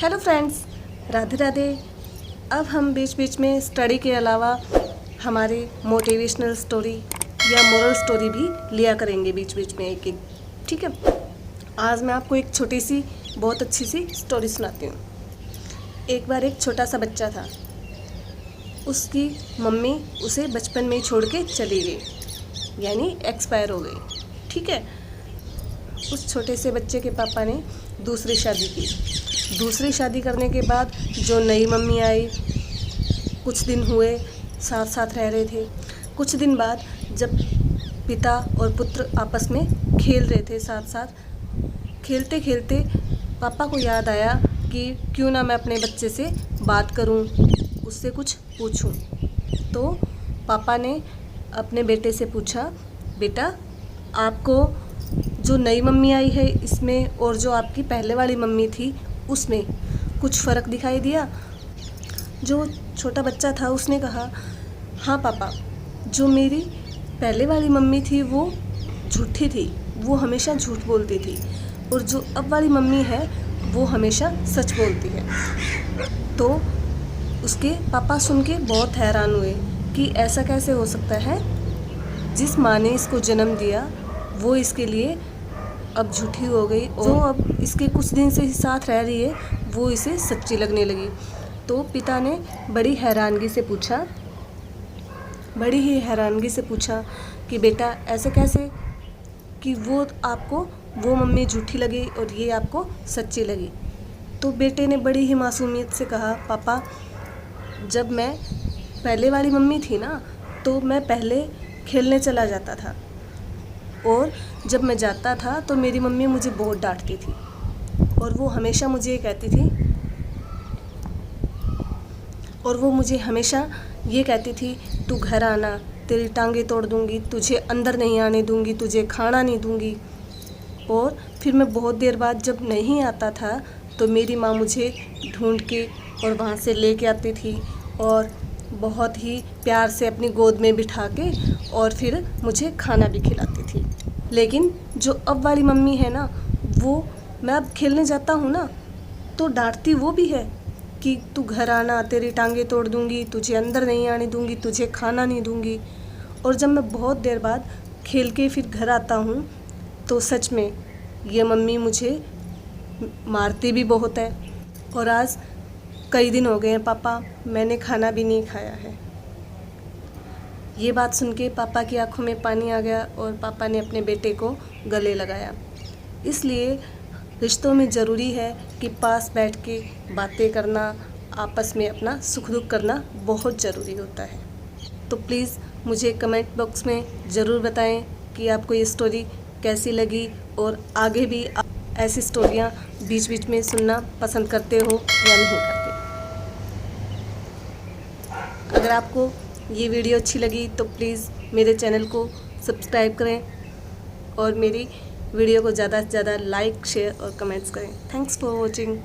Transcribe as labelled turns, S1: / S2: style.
S1: Hello friends, Radhe Radhe. अब हम बीच बीच में स्टडी के अलावा हमारे मोटिवेशनल स्टोरी या मोरल स्टोरी भी लिया करेंगे बीच बीच में एक एक। ठीक है, आज मैं आपको एक छोटी सी बहुत अच्छी सी स्टोरी सुनाती हूँ। एक बार एक छोटा सा बच्चा था। उसकी मम्मी उसे बचपन में ही छोड़ के चली गई, यानी एक्सपायर हो गई। ठीक है, उस छोटे से बच्चे के पापा ने दूसरी शादी की। दूसरी शादी करने के बाद जो नई मम्मी आई, कुछ दिन हुए साथ साथ रह रहे थे। कुछ दिन बाद जब पिता और पुत्र आपस में खेल रहे थे, साथ साथ खेलते खेलते पापा को याद आया कि क्यों ना मैं अपने बच्चे से बात करूं, उससे कुछ पूछूं। तो पापा ने अपने बेटे से पूछा, बेटा आपको जो नई मम्मी आई है इसमें और जो आपकी पहले वाली मम्मी थी उसमें कुछ फ़र्क दिखाई दिया? जो छोटा बच्चा था उसने कहा, हाँ पापा, जो मेरी पहले वाली मम्मी थी वो झूठी थी, वो हमेशा झूठ बोलती थी, और जो अब वाली मम्मी है वो हमेशा सच बोलती है। तो उसके पापा सुन के बहुत हैरान हुए कि ऐसा कैसे हो सकता है, जिस माँ ने इसको जन्म दिया वो इसके लिए अब झूठी हो गई, और जो अब इसके कुछ दिन से साथ रह रही है वो इसे सच्ची लगने लगी। तो पिता ने बड़ी ही हैरानगी से पूछा कि बेटा ऐसे कैसे कि वो आपको वो मम्मी झूठी लगी और ये आपको सच्ची लगी? तो बेटे ने बड़ी ही मासूमियत से कहा, पापा जब मैं पहले वाली मम्मी थी ना, तो मैं पहले खेलने चला जाता था, और जब मैं जाता था तो मेरी मम्मी मुझे बहुत डांटती थी, और वो मुझे हमेशा ये कहती थी तू घर आना, तेरी टांगे तोड़ दूंगी, तुझे अंदर नहीं आने दूंगी, तुझे खाना नहीं दूंगी। और फिर मैं बहुत देर बाद जब नहीं आता था तो मेरी माँ मुझे ढूंढ के और वहाँ से लेके आती थी, और बहुत ही प्यार से अपनी गोद में बिठा के और फिर मुझे खाना भी खिलाती थी। लेकिन जो अब वाली मम्मी है ना, वो मैं अब खेलने जाता हूँ ना तो डांटती वो भी है कि तू घर आना, तेरी टांगे तोड़ दूंगी, तुझे अंदर नहीं आने दूंगी, तुझे खाना नहीं दूंगी। और जब मैं बहुत देर बाद खेल के फिर घर आता हूँ तो सच में ये मम्मी मुझे मारती भी बहुत है। और आज कई दिन हो गए हैं पापा, मैंने खाना भी नहीं खाया है। ये बात सुन के पापा की आंखों में पानी आ गया और पापा ने अपने बेटे को गले लगाया। इसलिए रिश्तों में ज़रूरी है कि पास बैठ के बातें करना, आपस में अपना सुख दुख करना बहुत ज़रूरी होता है। तो प्लीज़ मुझे कमेंट बॉक्स में ज़रूर बताएं कि आपको ये स्टोरी कैसी लगी, और आगे भी आप ऐसी स्टोरियाँ बीच बीच में सुनना पसंद करते हो या नहीं करते। अगर आपको ये वीडियो अच्छी लगी तो प्लीज़ मेरे चैनल को सब्सक्राइब करें और मेरी वीडियो को ज़्यादा से ज़्यादा लाइक, शेयर और कमेंट्स करें। Thanks for watching.